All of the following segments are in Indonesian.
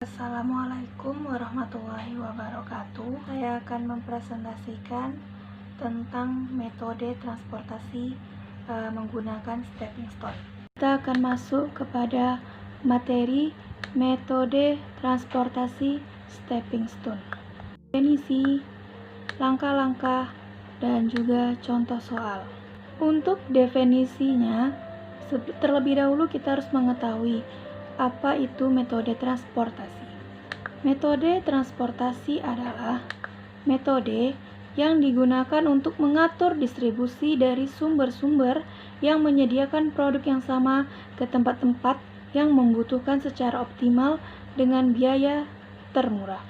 Assalamualaikum warahmatullahi wabarakatuh. Saya akan mempresentasikan tentang metode transportasi menggunakan stepping stone. Kita akan masuk kepada materi metode transportasi stepping stone. Definisi, langkah-langkah, dan juga contoh soal. Untuk definisinya, terlebih dahulu kita harus mengetahui apa itu metode transportasi. Metode transportasi adalah metode yang digunakan untuk mengatur distribusi dari sumber-sumber yang menyediakan produk yang sama ke tempat-tempat yang membutuhkan secara optimal dengan biaya termurah.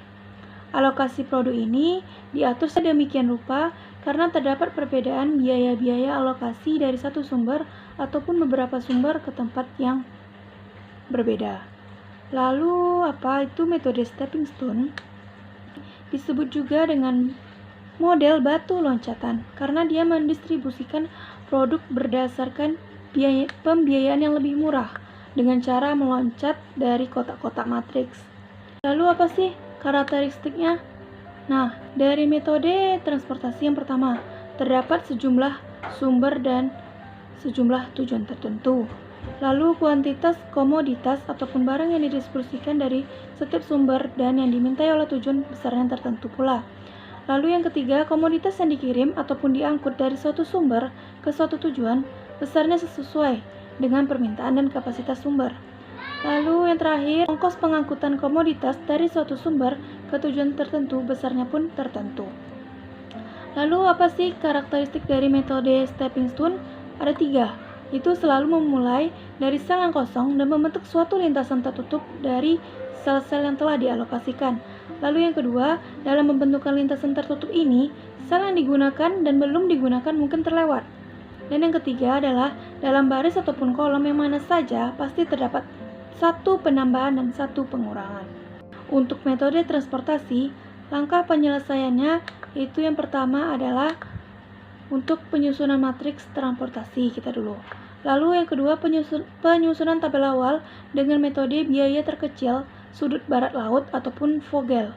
Alokasi produk ini diatur sedemikian rupa karena terdapat perbedaan biaya-biaya alokasi dari satu sumber ataupun beberapa sumber ke tempat yang berbeda. Lalu apa itu metode stepping stone? Disebut juga dengan model batu loncatan karena dia mendistribusikan produk berdasarkan pembiayaan yang lebih murah dengan cara meloncat dari kotak-kotak matriks. Lalu apa sih karakteristiknya? Nah, dari metode transportasi yang pertama, terdapat sejumlah sumber dan sejumlah tujuan tertentu. Lalu kuantitas komoditas ataupun barang yang didistribusikan dari setiap sumber dan yang dimintai oleh tujuan besarnya tertentu pula. Lalu yang ketiga, komoditas yang dikirim ataupun diangkut dari suatu sumber ke suatu tujuan besarnya sesuai dengan permintaan dan kapasitas sumber. Lalu yang terakhir, ongkos pengangkutan komoditas dari suatu sumber ke tujuan tertentu besarnya pun tertentu. Lalu apa sih karakteristik dari metode stepping stone? Ada 3. Itu selalu memulai dari sel yang kosong dan membentuk suatu lintasan tertutup dari sel-sel yang telah dialokasikan. Lalu yang kedua, dalam membentukkan lintasan tertutup ini, sel yang digunakan dan belum digunakan mungkin terlewat. Dan yang ketiga adalah dalam baris ataupun kolom yang mana saja pasti terdapat satu penambahan dan satu pengurangan. Untuk metode transportasi, langkah penyelesaiannya itu yang pertama adalah untuk penyusunan matriks transportasi kita dulu. Lalu yang kedua penyusunan tabel awal dengan metode biaya terkecil sudut barat laut ataupun Vogel.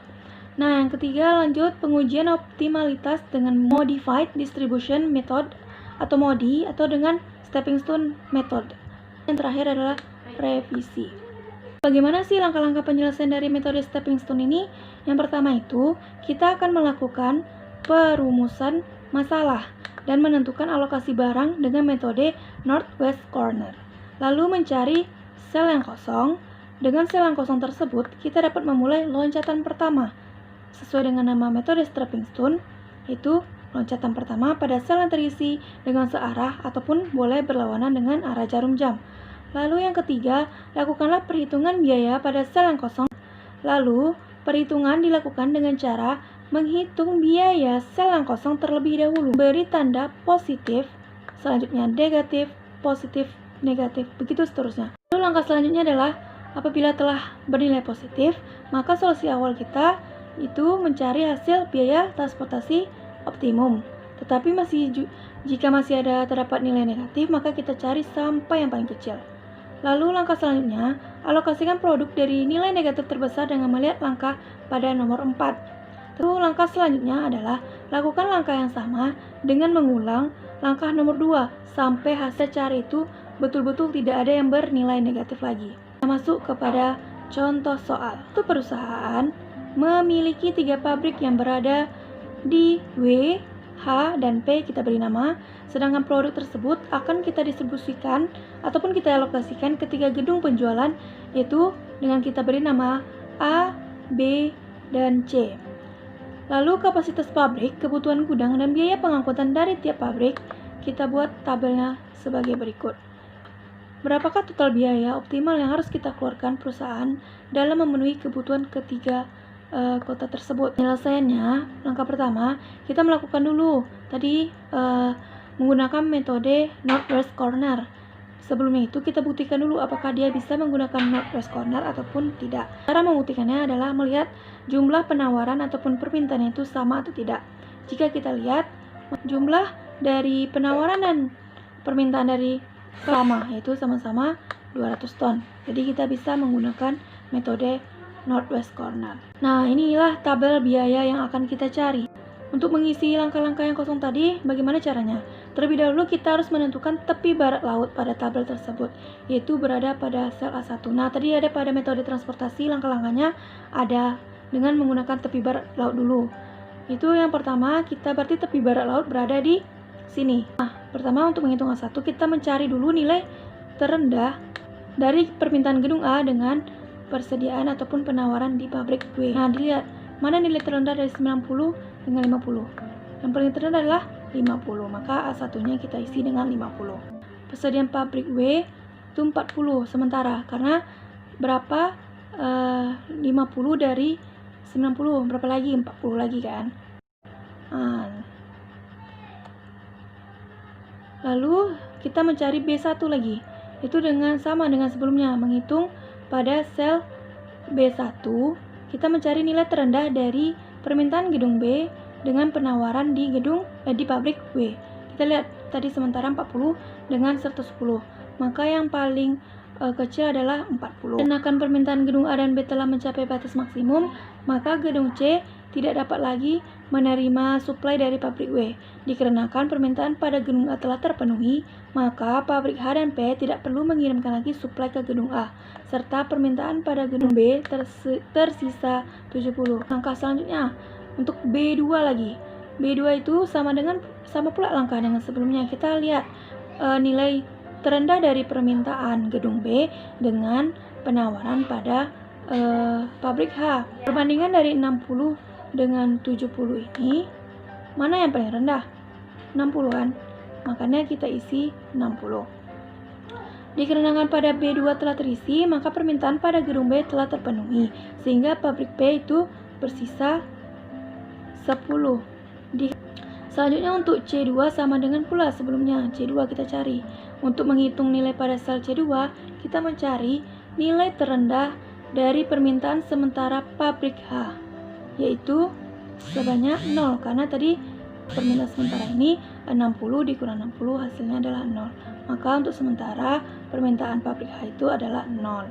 Nah, yang ketiga lanjut pengujian optimalitas dengan Modified Distribution Method atau MODI atau dengan Stepping Stone Method. Yang terakhir adalah revisi. Bagaimana sih langkah-langkah penyelesaian dari metode stepping stone ini? Yang pertama itu, kita akan melakukan perumusan masalah dan menentukan alokasi barang dengan metode Northwest Corner. Lalu mencari sel yang kosong. Dengan sel yang kosong tersebut, kita dapat memulai loncatan pertama. Sesuai dengan nama metode stepping stone, itu loncatan pertama pada sel yang terisi dengan searah ataupun boleh berlawanan dengan arah jarum jam. Lalu yang ketiga, lakukanlah perhitungan biaya pada sel yang kosong. Lalu, perhitungan dilakukan dengan cara menghitung biaya sel yang kosong terlebih dahulu. Beri tanda positif, selanjutnya negatif, positif, negatif, begitu seterusnya. Lalu langkah selanjutnya adalah apabila telah bernilai positif, maka solusi awal kita itu mencari hasil biaya transportasi optimum. Tetapi jika masih terdapat nilai negatif, maka kita cari sampai yang paling kecil. Lalu langkah selanjutnya, alokasikan produk dari nilai negatif terbesar dengan melihat langkah pada nomor 4. Lalu langkah selanjutnya adalah lakukan langkah yang sama dengan mengulang langkah nomor 2 sampai hasil cari itu betul-betul tidak ada yang bernilai negatif lagi. Kita masuk kepada contoh soal. Itu perusahaan memiliki 3 pabrik yang berada di W, H, dan P kita beri nama, sedangkan produk tersebut akan kita distribusikan ataupun kita alokasikan ke 3 gedung penjualan, yaitu dengan kita beri nama A, B, dan C. Lalu kapasitas pabrik, kebutuhan gudang, dan biaya pengangkutan dari tiap pabrik, kita buat tabelnya sebagai berikut. Berapakah total biaya optimal yang harus kita keluarkan perusahaan dalam memenuhi kebutuhan ketiga kota tersebut? Penyelesaiannya, langkah pertama, kita melakukan dulu tadi menggunakan metode Northwest Corner. Sebelumnya itu kita buktikan dulu apakah dia bisa menggunakan Northwest Corner ataupun tidak. Cara membuktikannya adalah melihat jumlah penawaran ataupun permintaan itu sama atau tidak. Jika kita lihat jumlah dari penawaran dan permintaan dari sama, yaitu sama-sama 200 ton. Jadi kita bisa menggunakan metode Northwest Corner. Nah, inilah tabel biaya yang akan kita cari. Untuk mengisi langkah-langkah yang kosong tadi, bagaimana caranya? Terlebih dahulu kita harus menentukan tepi barat laut pada tabel tersebut, yaitu berada pada sel A1. Nah, tadi ada pada metode transportasi, langkah-langkahnya ada dengan menggunakan tepi barat laut dulu. Itu yang pertama, kita berarti tepi barat laut berada di sini. Nah, pertama untuk menghitung A1, kita mencari dulu nilai terendah dari permintaan gedung A dengan persediaan ataupun penawaran di pabrik W. Nah, dilihat mana nilai terendah dari 90 dengan 50. Yang paling terendah adalah 50, maka A1-nya kita isi dengan 50. Persediaan pabrik W itu 40 sementara, karena berapa 50 dari 90, berapa lagi? 40 lagi kan. Lalu kita mencari B1 lagi, itu sama dengan sebelumnya, menghitung pada sel B1 kita mencari nilai terendah dari permintaan gedung B dengan penawaran di pabrik W. Kita lihat tadi sementara 40 dengan 110, maka yang paling kecil adalah 40. Dikarenakan permintaan gedung A dan B telah mencapai batas maksimum, maka gedung C tidak dapat lagi menerima suplai dari pabrik W. Dikarenakan permintaan pada gedung A telah terpenuhi, maka pabrik H dan P tidak perlu mengirimkan lagi suplai ke gedung A, serta permintaan pada gedung B tersisa 70. Langkah selanjutnya untuk B2 lagi. B2 itu sama pula langkah dengan sebelumnya. Kita lihat nilai terendah dari permintaan gedung B dengan penawaran pada pabrik H. Perbandingan dari 60 dengan 70 ini, mana yang paling rendah? 60 kan? Makanya kita isi 60. Dikarenakan pada B2 telah terisi, maka permintaan pada gedung B telah terpenuhi, sehingga pabrik B itu bersisa 10. Selanjutnya untuk C2 sama dengan pula sebelumnya. C2 kita cari. Untuk menghitung nilai pada sel C2, kita mencari nilai terendah dari permintaan sementara pabrik H, yaitu sebanyak 0, karena tadi permintaan sementara ini 60 dikurang 60 hasilnya adalah 0. Maka untuk sementara permintaan pabrik H itu adalah 0.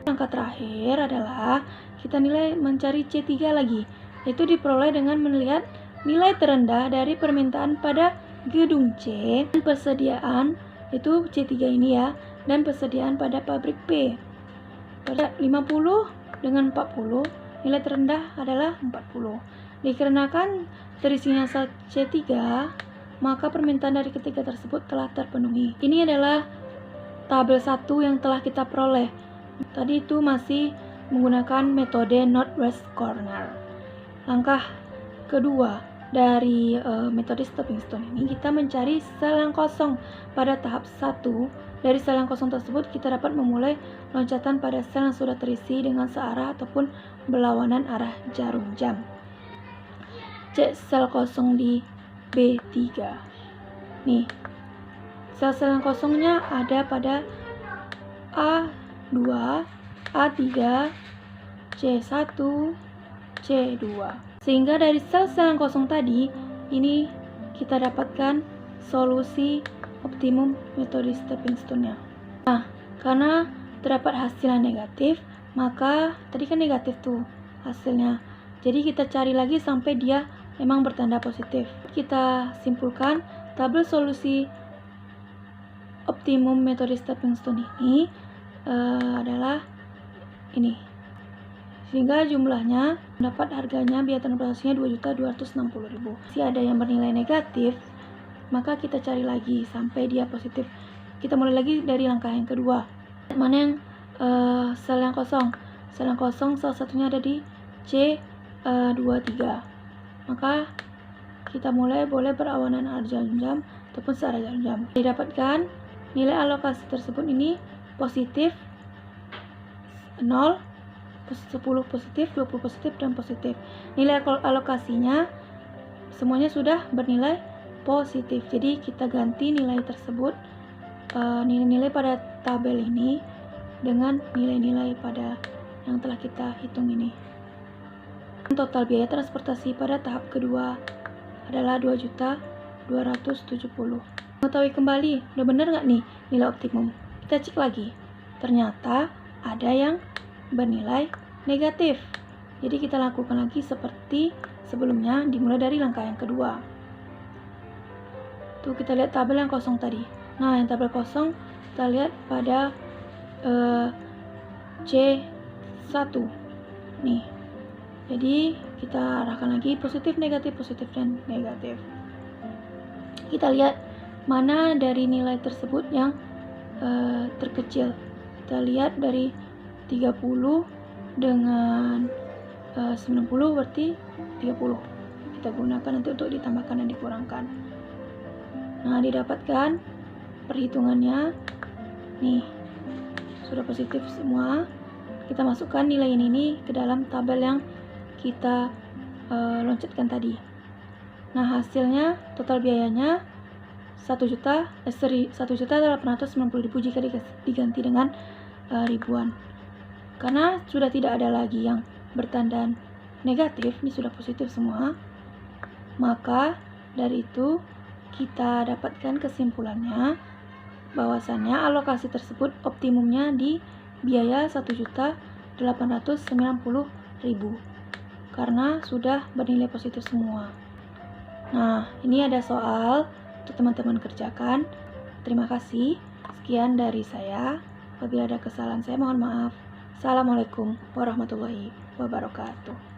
Langkah terakhir adalah kita mencari C3 lagi, yaitu diperoleh dengan melihat nilai terendah dari permintaan pada gedung C dan persediaan, itu C3 ini ya, dan persediaan pada pabrik B. Pada 50 dengan 40, nilai terendah adalah 40. Dikarenakan terisinya sel C3, maka permintaan dari ketiga tersebut telah terpenuhi. Ini adalah tabel 1 yang telah kita peroleh. Tadi itu masih menggunakan metode Northwest Corner. Langkah kedua dari metode stepping stone ini, kita mencari sel yang kosong pada tahap 1. Dari sel yang kosong tersebut kita dapat memulai loncatan pada sel yang sudah terisi dengan searah ataupun berlawanan arah jarum jam. Cek sel kosong di B3. Nih, sel-sel yang kosongnya ada pada A2, A3, C1, C2. Sehingga dari sel-sel yang kosong tadi, ini kita dapatkan solusi optimum metode stepping stone-nya. Nah, karena terdapat hasil yang negatif, maka tadi kan negatif tuh hasilnya. Jadi kita cari lagi sampai dia memang bertanda positif. Kita simpulkan tabel solusi optimum metode stepping stone ini adalah ini. Sehingga jumlahnya dapat harganya biaya transportasinya 2.260.000. Jika ada yang bernilai negatif, maka kita cari lagi sampai dia positif. Kita mulai lagi dari langkah yang kedua. Mana yang sel yang kosong? Sel yang kosong salah satunya ada di C23. Maka kita boleh berawanan arah jarum jam ataupun searah jarum jam. Didapatkan nilai alokasi tersebut ini positif 0, 10 positif, 20 positif, dan positif. Nilai alokasinya semuanya sudah bernilai positif. Jadi kita ganti nilai tersebut, nilai-nilai pada tabel ini dengan nilai-nilai pada yang telah kita hitung ini. Total biaya transportasi pada tahap kedua adalah 2.270.000. Mengetahui kembali, udah bener nggak nih nilai optimum? Kita cek lagi. Ternyata ada yang bernilai negatif. Jadi kita lakukan lagi seperti sebelumnya, dimulai dari langkah yang kedua. Tuh kita lihat tabel yang kosong tadi. Nah, yang tabel kosong kita lihat pada C1 nih. Jadi kita arahkan lagi positif, negatif, dan negatif. Kita lihat mana dari nilai tersebut yang terkecil. Kita lihat dari 30 dengan 90 berarti 30. Kita gunakan nanti untuk ditambahkan dan dikurangkan. Nah, didapatkan perhitungannya nih, sudah positif semua. Kita masukkan nilai ini ke dalam tabel yang kita loncatkan tadi. Nah, hasilnya total biayanya 1.890.000 jika diganti dengan ribuan. Karena sudah tidak ada lagi yang bertanda negatif, ini sudah positif semua, maka dari itu kita dapatkan kesimpulannya bahwasannya alokasi tersebut optimumnya di biaya 1.890.000 karena sudah bernilai positif semua. Nah, ini ada soal untuk teman-teman kerjakan. Terima kasih. Sekian dari saya. Apabila ada kesalahan saya mohon maaf. Assalamualaikum warahmatullahi wabarakatuh.